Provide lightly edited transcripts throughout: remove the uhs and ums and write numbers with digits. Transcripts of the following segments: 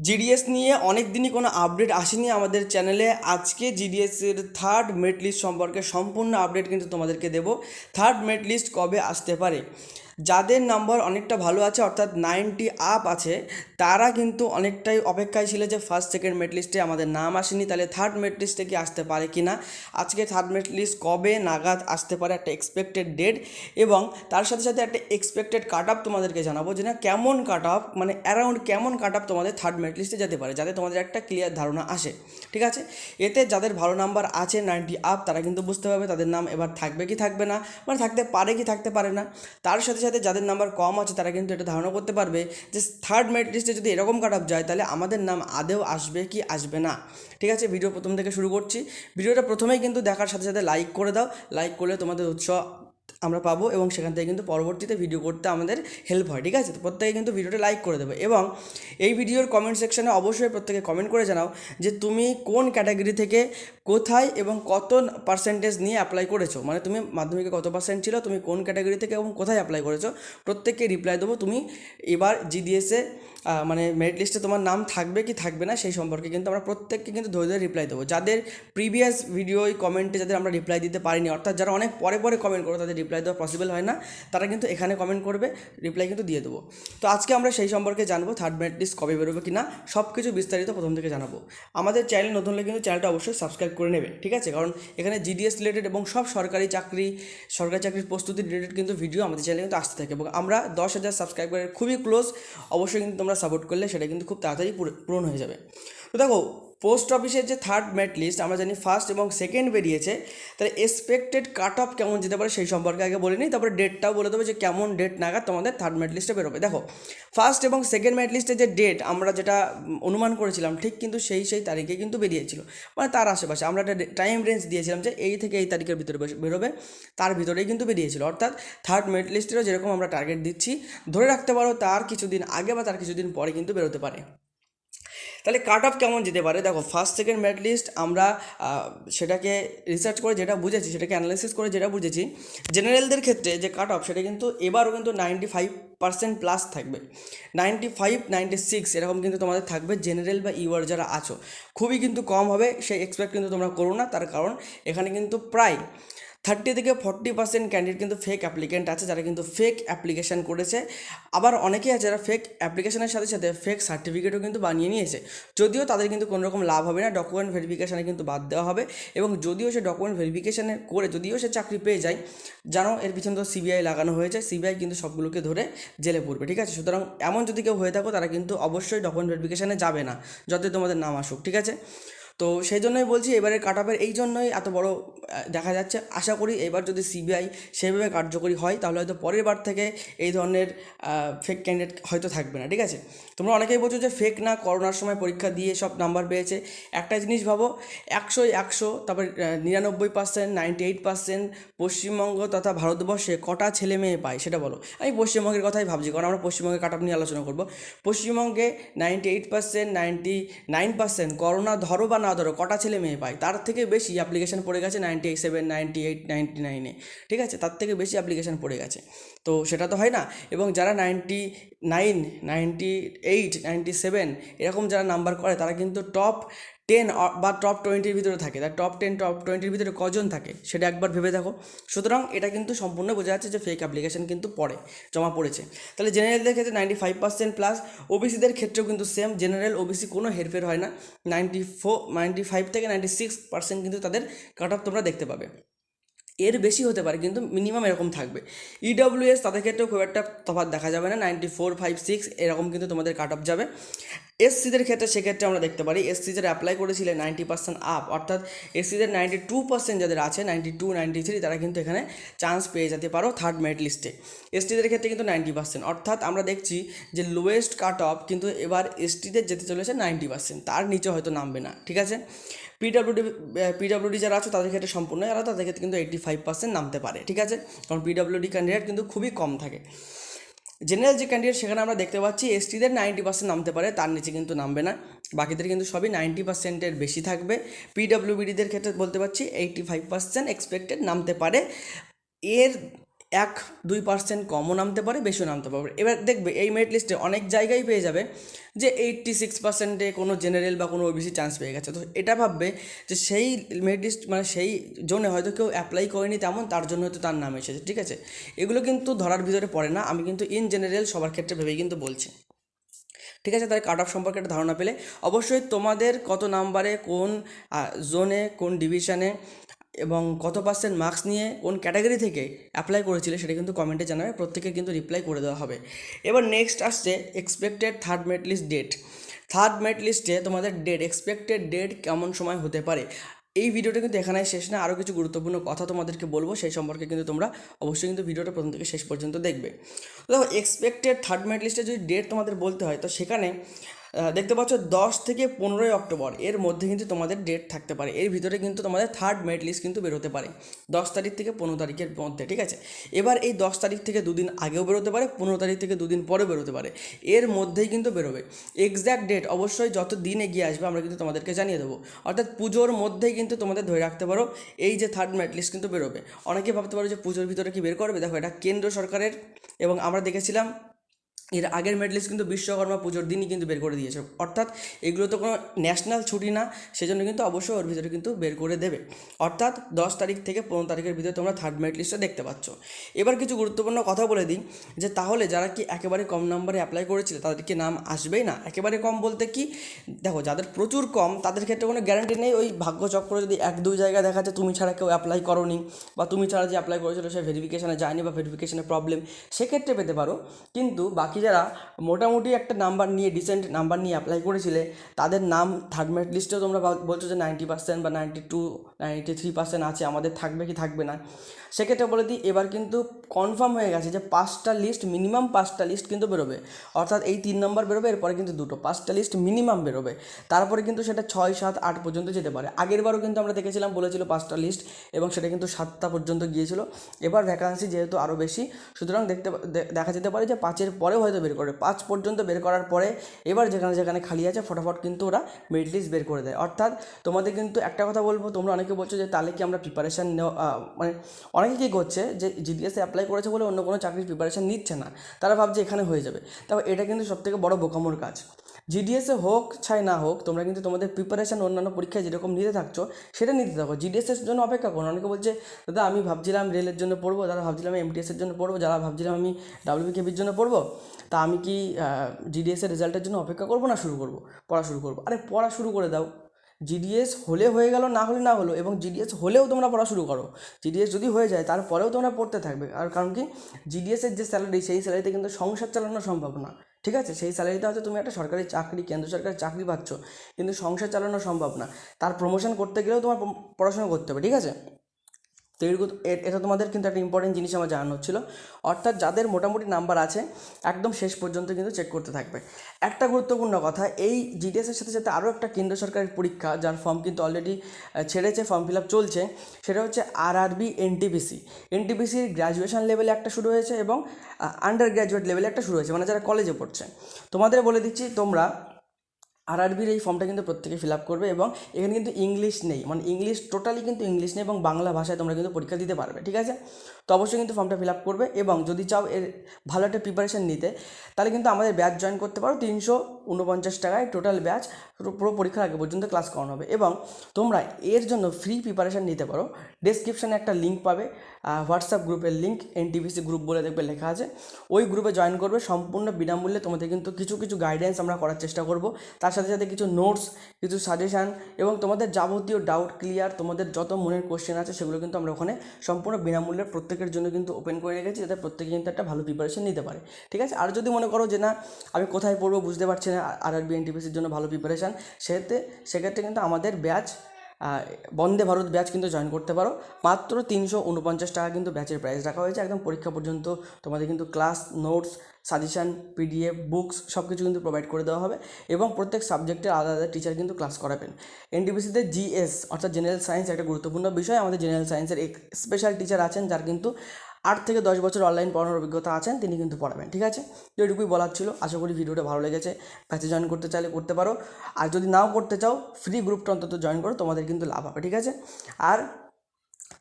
GDS নিয়ে অনেক দিনই কোনো আপডেট আসেনি আমাদের চ্যানেলে। আজকে জিডিএসের থার্ড মেরিট লিস্ট সম্পর্কে সম্পূর্ণ আপডেট কিন্তু তোমাদেরকে দেবো। থার্ড মেরিট লিস্ট কবে আসতে পারে, যাদের নাম্বার অনেকটা ভালো আছে অর্থাৎ 90 আপ আছে তারা কিন্তু অনেকটাই অপেক্ষায় ছিল যে ফার্স্ট সেকেন্ড মেরিট লিস্টে আমাদের নাম আসেনি, তাহলে থার্ড মেরিট লিস্টে কি আসতে পারে কি না, আজকে থার্ড মেরিট লিস্ট কবে নাগাদ আসতে পারে একটা এক্সপেক্টেড ডেট, এবং তার সাথে সাথে একটা এক্সপেক্টেড কাট আপ তোমাদেরকে জানাবো যে না কেমন কাট আপ, মানে অ্যারাউন্ড কেমন কাট আপ তোমাদের থার্ড মেরিট লিস্টে যেতে পারে, যাতে তোমাদের একটা ক্লিয়ার ধারণা আসে। ঠিক আছে, এতে যাদের ভালো নাম্বার আছে 90 আপ তারা কিন্তু বুঝতে পারবে তাদের নাম এবার থাকবে কি থাকবে না, মানে থাকতে পারে কি থাকতে পারে না। তার সাথে সাথে যাদের নাম্বার কম আছে তারা কিন্তু এটা ধারণা করতে পারবে যে থার্ড মেরিট লিস্টে যদি এরকম কাট আপ যায় তাহলে আমাদের নাম আদেও আসবে কি আসবে না। ঠিক আছে, ভিডিও প্রথম থেকে শুরু করছি। ভিডিওটা প্রথমেই কিন্তু দেখার সাথে সাথে লাইক করে দাও, লাইক করলে তোমাদের উৎসাহ আমরা পাবো এবং সেখান থেকে কিন্তু পরবর্তীতে ভিডিও করতে আমাদের হেল্প হয়। ঠিক আছে, তো প্রত্যেকে কিন্তু ভিডিওটা লাইক করে দেবে এবং এই ভিডিওর কমেন্ট সেকশনে অবশ্যই প্রত্যেকে কমেন্ট করে জানাও যে তুমি কোন ক্যাটাগরি থেকে কোথায় এবং কত পার্সেন্টেজ নিয়ে অ্যাপ্লাই করেছো, মানে তুমি মাধ্যমিকে কত পার্সেন্ট ছিল, তুমি কোন ক্যাটাগরি থেকে এবং কোথায় অ্যাপ্লাই করেছো, প্রত্যেককে রিপ্লাই দেবো। তুমি এবার জিডিএসে মানে মেরিট লিস্টে তোমার নাম থাকবে কি থাকবে না সেই সম্পর্কে কিন্তু আমরা প্রত্যেককে কিন্তু ধরে ধরে রিপ্লাই দেবো। যাদের প্রিভিয়াস ভিডিওয় কমেন্টে যাদের আমরা রিপ্লাই দিতে পারিনি, অর্থাৎ যারা অনেক পরে পরে কমেন্ট করো তাদের রিপ্লাই দেওয়া পসিবল হয় না, তারা কিন্তু এখানে কমেন্ট করবে, রিপ্লাই কিন্তু দিয়ে দেবো। তো আজকে আমরা সেই সম্পর্কে জানবো থার্ড মেরিট লিস্ট কবে বেরোবে কি না, সব কিছু বিস্তারিত প্রথম থেকে জানাবো। আমাদের চ্যানেল নতুন হলে কিন্তু চ্যানেলটা অবশ্যই সাবস্ক্রাইব করে নেবে। ঠিক আছে, কারণ এখানে জিডিএস রিলেটেড এবং সব সরকারি চাকরির প্রস্তুতি রিলেটেড কিন্তু ভিডিও আমাদের চ্যানেলে কিন্তু আসতে থাকে এবং আমরা 10,000 সাবস্ক্রাইবারের খুবই ক্লোজ। অবশ্যই কিন্তু তোমরা সাপোর্ট করলে সেটা কিন্তু খুব তাড়াতাড়ি পূরণ হয়ে যাবে। তো দেখো, পোস্ট অফিসের যে থার্ড মেরিট লিস্ট আমরা জানি ফার্স্ট এবং সেকেন্ড বেরিয়েছে, তাহলে এক্সপেক্টেড কাট অফ কেমন যেতে পারে সেই সম্পর্কে আগে বলে নিই, তারপরে ডেটটাও বলে দেবো যে কেমন ডেট নাগাদ তোমাদের থার্ড মেরিট লিস্টে বেরোবে। দেখো, ফার্স্ট এবং সেকেন্ড মেরিট লিস্টে যে ডেট আমরা যেটা অনুমান করেছিলাম ঠিক কিন্তু সেই তারিখে কিন্তু বেরিয়েছিল, মানে তার আশেপাশে আমরা একটা টাইম রেঞ্জ দিয়েছিলাম যে এই থেকে এই তারিখের ভিতরে বেরোবে, তার ভিতরেই কিন্তু বেরিয়েছিল। অর্থাৎ থার্ড মেরিট লিস্টেরও যেরকম আমরা টার্গেট দিচ্ছি ধরে রাখতে পারো তার কিছুদিন আগে বা তার কিছুদিন পরে কিন্তু বেরোতে পারে। তাহলে কাট অফ কেমন যেতে পারে, দেখো ফার্স্ট সেকেন্ড মেরিট লিস্ট আমরা সেটাকে রিসার্চ করে যেটা বুঝেছি, সেটাকে অ্যানালাইসিস করে যেটা বুঝেছি, জেনারেলদের ক্ষেত্রে যে কাট অফ সেটা কিন্তু এবারও কিন্তু 95% প্লাস থাকবে। 95, 96 এরকম কিন্তু তোমাদের থাকবে জেনারেল বা ইউআর যারা আছো। খুবই কিন্তু কম হবে সেই এক্সপেক্ট কিন্তু তোমরা করো না, তার কারণ এখানে কিন্তু প্রায় 30 থেকে 40% ক্যান্ডিডেট কিন্তু ফেক অ্যাপ্লিকেন্ট আছে, যারা কিন্তু ফেক অ্যাপ্লিকেশান করেছে। আবার অনেকেই আছে যারা ফেক অ্যাপ্লিকেশানের সাথে সাথে ফেক সার্টিফিকেটও কিন্তু বানিয়ে নিয়েছে, যদিও তাদের কিন্তু কোনো রকম লাভ হবে না, ডকুমেন্ট ভেরিফিকেশানে কিন্তু বাদ দেওয়া হবে। এবং যদিও সে ডকুমেন্ট ভেরিফিকেশানে করে যদিও সে চাকরি পেয়ে যায়, জানো এর পিছনে তো সিবিআই লাগানো হয়েছে, সিবিআই কিন্তু সবগুলোকে ধরে জেলে পড়বে। ঠিক আছে, সুতরাং এমন যদি কেউ হয়ে থাকো তারা কিন্তু অবশ্যই ডকুমেন্ট ভেরিফিকেশানে যাবে না, যতই তোমাদের নাম আসুক। ঠিক আছে, তো সেই জন্যই বলছি এবারের কাট অফের এই জন্যই এত বড় দেখা যাচ্ছে। আশা করি এবার যদি সিবিআই সেভাবে কার্যকরী হয় তাহলে হয়তো পরের বার থেকে এই ধরনের ফেক ক্যান্ডিডেট হয়তো থাকবে না। ঠিক আছে, তোমরা অনেকেই বলছো যে ফেক না, করোনার সময় পরীক্ষা দিয়ে সব নাম্বার পেয়েছে। একটা জিনিস ভাবো, 100 তারপর 99%, 98% পশ্চিমবঙ্গ তথা ভারতবর্ষে কটা ছেলে মেয়ে পায় সেটা বলো। আমি পশ্চিমবঙ্গের কথাই ভাবছি, কারণ আমরা পশ্চিমবঙ্গের কাট অফ নিয়ে আলোচনা করবো। পশ্চিমবঙ্গে 98%, 99% করোনা ধরো বা না ধরো কটা ছেলে মেয়ে পায়, তার থেকে বেশি অ্যাপ্লিকেশন পড়ে গেছে 97, 98, 99-এ। ঠিক আছে, তার থেকে বেশি অ্যাপ্লিকেশন পড়ে গেছে, তো সেটা তো হয় না। এবং যারা 99, 98, 97 এরকম যারা নাম্বার করে তারা কিন্তু টপ 10 বা টপ 20-র ভিতরে থাকে। তার টপ 10, টপ 20-র ভিতরে কজন থাকে সেটা একবার ভেবে দেখো। সুতরাং এটা কিন্তু সম্পূর্ণ বোঝা যাচ্ছে যে ফেক অ্যাপ্লিকেশন কিন্তু জমা পড়েছে। তাহলে জেনারেলদের ক্ষেত্রে 95% প্লাস, ওবিসিদের ক্ষেত্রেও কিন্তু সেম, জেনারেল ওবিসি কোনো হেরফের হয় না। 95 থেকে 96% কিন্তু তাদের কাট অফ তোমরা দেখতে পাবে। এর বেশি হতে পারে কিন্তু মিনিমাম এরকম থাকবে। ইডব্লিউএস তাদের ক্ষেত্রেও খুব একটা তফাৎ দেখা যাবে না, 94, 5, 6 এরকম কিন্তু তোমাদের কাট অফ যাবে। এসসিদের ক্ষেত্রে সেক্ষেত্রে আমরা দেখতে পারি এসসি যারা অ্যাপ্লাই করেছিলেন 90% আপ, অর্থাৎ এসসিদের 92% যাদের আছে, 92, 93 তারা কিন্তু এখানে চান্স পেয়ে যেতে পারো থার্ড মেরিট লিস্টে। এসটিদের ক্ষেত্রে কিন্তু 90%, অর্থাৎ আমরা দেখছি যে লোয়েস্ট কাট অফ কিন্তু এবার এসটিদের যেতে চলেছে 90%, তার নিচে হয়তো নামবে না। ঠিক আছে, পিডাব্লিউডি যারা আছে তাদের ক্ষেত্রে সম্পূর্ণ আলাদা, তাদের ক্ষেত্রে কিন্তু 85% নামতে পারে। ঠিক আছে, কারণ পিডাব্লিউডি ক্যান্ডিডেট কিন্তু খুবই কম থাকে। জেনারেল যে ক্যান্ডিডেট সেখানে আমরা দেখতে পাচ্ছি এসটিদের 90% নামতে পারে, তার নিচে কিন্তু নামবে না, বাকিদের কিন্তু সবই 90%-এর বেশি থাকবে। পিডাব্লিউবিডিদের ক্ষেত্রে বলতে পারছি 85% এক্সপেক্টেড নামতে পারে। এর 1-2% কমও নামতে পারে, বেশিও নামতে পারে। এবার দেখবে এই মেরিট লিস্টে অনেক জায়গায় পেয়ে যাবে যে 86%-এ কোনো জেনারেল বা কোনো ওবিসি চান্স পেয়ে গেছে। তো এটা ভাববে যে সেই মেরিট লিস্ট মানে সেই জোনে হয়তো কেউ অ্যাপ্লাই করেনি তেমন, তার জন্য হয়তো তার নাম এসেছে, ঠিক আছে? এগুলো কিন্তু ধরার ভিতরে পড়ে না, আমি কিন্তু ইন জেনারেল সবার ক্ষেত্রে ভেবেই কিন্তু বলছি, ঠিক আছে? তাই কাট অফ সম্পর্কে একটা ধারণা পেলে অবশ্যই তোমাদের কত নাম্বারে কোন জোনে কোন ডিভিশনে এবং কত পার্সেন্ট মার্কস নিয়ে কোন ক্যাটাগরি থেকে অ্যাপ্লাই করেছিলে সেটা কিন্তু কমেন্টে জানাবে, প্রত্যেকে কিন্তু রিপ্লাই করে দেওয়া হবে। এবার নেক্সট আসছে expected third merit list date. Third merit লিস্টে তোমাদের ডেট, এক্সপেক্টেড ডেট কেমন সময় হতে পারে। এই ভিডিওটা কিন্তু এখানেই শেষ না, আরও কিছু গুরুত্বপূর্ণ কথা তোমাদেরকে বলবো, সেই সম্পর্কে কিন্তু তোমরা অবশ্যই কিন্তু ভিডিওটা প্রথম থেকে শেষ পর্যন্ত দেখবে। তো দেখো, এক্সপেক্টেড থার্ড মেরিট লিস্টে যদি ডেট তোমাদের বলতে হয়, তো সেখানে দেখতে পাচ্ছ 10 থেকে 15 অক্টোবর এর মধ্যে কিন্তু তোমাদের ডেট থাকতে পারে। এর ভিতরে কিন্তু তোমাদের থার্ড মেরিট লিস্ট কিন্তু বেরোতে পারে 10 তারিখ থেকে 15 তারিখের মধ্যে, ঠিক আছে? এবার এই 10 তারিখ থেকে দুদিন আগেও বেরোতে পারে, 15 তারিখ থেকে দুদিন পরে বেরোতে পারে, এর মধ্যেই কিন্তু বেরোবে। এক্স্যাক্ট ডেট অবশ্যই যত দিন এগিয়ে আসবে আমরা কিন্তু তোমাদেরকে জানিয়ে দেবো, অর্থাৎ পুজোর মধ্যেই কিন্তু তোমাদের ধরে রাখতে পারো এই যে থার্ড মেরিট লিস্ট কিন্তু বেরোবে। অনেকে ভাবতে পারো যে পুজোর ভিতরে কি বের করবে, দেখো এটা কেন্দ্র সরকারের, এবং আমরা দেখেছিলাম এর আগের মেরিট লিস্ট কিন্তু বিশ্বকর্মা পুজোর দিনই কিন্তু বের করে দিয়েছে, অর্থাৎ এগুলো তো কোনো ন্যাশনাল ছুটি না, সেজন্য কিন্তু অবশ্যই ওর ভিতরে কিন্তু বের করে দেবে, অর্থাৎ 10 তারিখ থেকে 15 তারিখের ভিতরে তোমরা থার্ড মেরিট লিস্টটা দেখতে পাচ্ছ। এবার কিছু গুরুত্বপূর্ণ কথা বলে দিই, যে তাহলে যারা কি একেবারে কম নাম্বারে অ্যাপ্লাই করেছিল তাদেরকে নাম আসবেই না। একেবারে কম বলতে কি, দেখো যাদের প্রচুর কম তাদের ক্ষেত্রে কোনো গ্যারান্টি নেই, ওই ভাগ্যচক্র যদি 1-2 জায়গায় দেখাচ্ছে তুমি ছাড়া কেউ অ্যাপ্লাই করোনি, বা তুমি ছাড়া যে অ্যাপ্লাই করেছিল সে ভেরিফিকেশানে যায়নি বা ভেরিফিকেশানে প্রবলেম, সেক্ষেত্রে পেতে পারো। কিন্তু বাকি যারা মোটামুটি একটা নাম্বার নিয়ে, ডিসেন্ট নাম্বার নিয়ে অ্যাপ্লাই করেছিলে, তাদের নাম থার্ড মেরিট লিস্টেও তোমরা বলছো যে 90% বা 92-93% আছে, আমাদের থাকবে কি থাকবে না। সেক্ষেত্রে বলে দিই, এবার কিন্তু কনফার্ম হয়ে গেছে যে 5টা লিস্ট, মিনিমাম 5টা লিস্ট কিন্তু বেরোবে, অর্থাৎ এই 3 নম্বর বেরোবে, এরপরে কিন্তু 5টা লিস্ট মিনিমাম বেরোবে, তারপরে কিন্তু সেটা 6, 7, 8 পর্যন্ত যেতে পারে। আগেরবারও কিন্তু আমরা দেখেছিলাম, বলেছিল 5টা লিস্ট, এবং সেটা কিন্তু 7টা পর্যন্ত গিয়েছিল। এবার ভ্যাকান্সি যেহেতু আরও বেশি, সুতরাং দেখা যেতে পারে যে 5-এর পরেও হয়তো বের করে, 5 পর্যন্ত বের করার পরে এবার যেখানে যেখানে খালি আছে ফটাফট কিন্তু ওরা মেরিট লিস্ট বের করে দেয়। অর্থাৎ তোমাদের কিন্তু একটা কথা বলবো, তোমরা অনেকে বলছো যে তাহলে কি আমরা প্রিপারেশান নেওয়া, মানে অনেকে কী করছে যে জিডিএসে অ্যাপ্লাই করেছে বলে অন্য কোনো চাকরির প্রিপারেশান নিচ্ছে না, তারা ভাবছে এখানে হয়ে যাবে। তবে এটা কিন্তু সবথেকে বড় বোকামোর কাজ। জিডিএসে হোক ছাই না হোক, তোমরা কিন্তু তোমাদের প্রিপারেশান অন্যান্য পরীক্ষায় যেরকম নিতে থাকছো সেটা নিতে থাকো, জিডিএসের জন্য অপেক্ষা করো। অনেকে বলছে দাদা আমি ভাবছিলাম রেলের জন্য পড়বো, যারা ভাবছিলাম এমটিএসের জন্য পড়বো, যারা ভাবছিলাম আমি ডাব্লিউবিকেবির জন্য পড়বো, তা আমি কি জিডিএসের রেজাল্টের জন্য অপেক্ষা করবো না পড়া শুরু করবো? আরে পড়া শুরু করে দাও, জিডিএস হলে হয়ে গেল, না হলে না হলো, এবং জিডিএস হলেও তোমরা পড়া শুরু করো। জিডিএস যদি হয়ে যায় তারপরেও তোমরা পড়তে থাকবে, আর কারণ কি, জিডিএসের যে স্যালারি, সেই স্যালারিতে কিন্তু সংসার চালানো সম্ভব না, ঠিক আছে? সেই স্যালারিতে হয়তো তুমি একটা সরকারি চাকরি, কেন্দ্র সরকারি চাকরি পাচ্ছ, কিন্তু সংসার চালানো সম্ভব না, তার প্রমোশন করতে গেলেও তোমার পড়াশোনা করতে হবে, ঠিক আছে? তো এটা তোমাদের কিন্তু একটা ইম্পর্টেন্ট জিনিস আমার জানানো হচ্ছিল। অর্থাৎ যাদের মোটামুটি নাম্বার আছে একদম শেষ পর্যন্ত কিন্তু চেক করতে থাকবে। একটা গুরুত্বপূর্ণ কথা, এই জিডিএসের সাথে সাথে আরও একটা কেন্দ্র সরকারের পরীক্ষা, যার ফর্ম কিন্তু অলরেডি ছেড়েছে, ফর্ম ফিল আপ চলছে, সেটা হচ্ছে আরআরবি এনটিপিসি। এনটিপিসির গ্র্যাজুয়েশন লেভেলে একটা শুরু হয়েছে এবং আন্ডার গ্র্যাজুয়েট লেভেলে একটা শুরু হয়েছে, মানে যারা কলেজে পড়ছে। তোমাদের বলে দিচ্ছি, তোমরা আরআরবির এই ফর্মটা কিন্তু প্রত্যেকে ফিল আপ করবে, এবং এখানে কিন্তু ইংলিশ নেই, মানে ইংলিশ টোটালি কিন্তু ইংলিশ নেই, এবং বাংলা ভাষায় তোমরা কিন্তু পরীক্ষা দিতে পারবে, ঠিক আছে? তো অবশ্যই কিন্তু ফর্মটা ফিল আপ করবে, এবং যদি চাও এর ভালো একটা প্রিপারেশান নিতে, তাহলে কিন্তু আমাদের ব্যাচ জয়েন করতে পারো। 349 টাকায় টোটাল ব্যাচ, পুরো পরীক্ষার আগে পর্যন্ত ক্লাস করানো হবে, এবং তোমরা এর জন্য ফ্রি প্রিপারেশান নিতে পারো। ডেসক্রিপশানে একটা লিঙ্ক পাবে, হোয়াটসঅ্যাপ গ্রুপের লিঙ্ক, এনটিপিসি গ্রুপ বলে দেখবে লেখা আছে, ওই গ্রুপে জয়েন করবে। সম্পূর্ণ বিনামূল্যে তোমাদের কিন্তু কিছু গাইডেন্স আমরা করার চেষ্টা করব, তার সাথে সাথে কিছু নোটস, কিছু সাজেশান, এবং তোমাদের যাবতীয় ডাউট ক্লিয়ার, তোমাদের যত মনের কোশ্চেন আছে সেগুলো কিন্তু আমরা ওখানে সম্পূর্ণ বিনামূল্যে প্রত্যেকের জন্য কিন্তু ওপেন করে রেখেছি, যাতে প্রত্যেকে কিন্তু একটা ভালো প্রিপারেশন নিতে পারে, ঠিক আছে? আর যদি মনে করো যে না আমি কোথায় পড়বো বুঝতে পারছি না, আরআরবি এনটিপিসির জন্য ভালো প্রিপারেশান, সেক্ষেত্রে কিন্তু আমাদের ব্যাচ বন্দে ভারত ব্যাচ কিন্তু জয়েন করতে পারো। মাত্র 349 টাকা কিন্তু ব্যাচের প্রাইস রাখা হয়েছে, একদম পরীক্ষা পর্যন্ত তোমাদের কিন্তু class, notes, suggestion, PDF, books সব কিছু কিন্তু প্রোভাইড করে দেওয়া হবে, এবং প্রত্যেক সাবজেক্টের আলাদা আলাদা টিচার কিন্তু ক্লাস করাবেন। এনটিপিসিতে জিএস অর্থাৎ জেনারেল সায়েন্স একটা গুরুত্বপূর্ণ বিষয়, আমাদের জেনারেল সায়েন্সের এক স্পেশাল টিচার আছেন, যার কিন্তু 8 থেকে 10 বছর অনলাইন পড়ানোর অভিজ্ঞতা আছেন, তিনি কিন্তু পড়াবেন, ঠিক আছে? তো এটুকুই বলার ছিল। আশা করি ভিডিওটা ভালো লেগেছে। ব্যাচে জয়েন করতে চাইলে করতে পারো, আর যদি নাও করতে চাও ফ্রি গ্রুপটা অন্তত জয়েন করো, তোমাদের কিন্তু লাভ হবে, ঠিক আছে? আর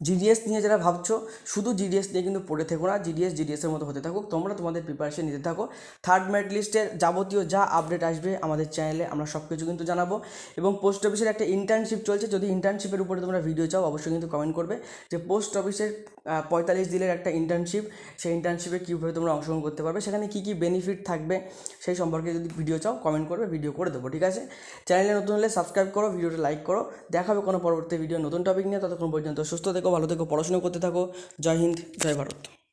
জিডিএস নিয়ে যারা ভাবছো, শুধু জিডিএস নিয়ে কিন্তু পড়ে থেকো না, জিডিএসের মতো হতে থাকুক, তোমরা তোমাদের প্রিপারেশন নিতে থাকো। থার্ড মেরিট লিস্টের যাবতীয় যা আপডেট আসবে আমাদের চ্যানেলে আমরা সব কিছু কিন্তু জানাবো। এবং পোস্ট অফিসের একটা ইন্টার্নশিপ চলছে, যদি ইন্টার্নশিপের উপরে তোমরা ভিডিও চাও অবশ্যই কিন্তু কমেন্ট করবে যে পোস্ট অফিসের 45 দিনের একটা ইন্টার্নশিপ, সেই ইন্টার্নশিপে কীভাবে তোমরা অংশগ্রহণ করতে পারবে, সেখানে কী কী বেনিফিট থাকবে সেই সম্পর্কে যদি ভিডিও চাও কমেন্ট করবে, ভিডিও করে দেবো, ঠিক আছে। চ্যানেলে নতুন হলে সাবস্ক্রাইব করো, ভিডিওটা লাইক করো। দেখা হবে কোনো পরবর্তী ভিডিও নতুন টপিক নিয়ে। ততক্ষণ পর্যন্ত সুস্থ থেকো, ভালো থেকো, পড়াশোনা করতে থাকো। জয় হিন্দ, জয় ভারত।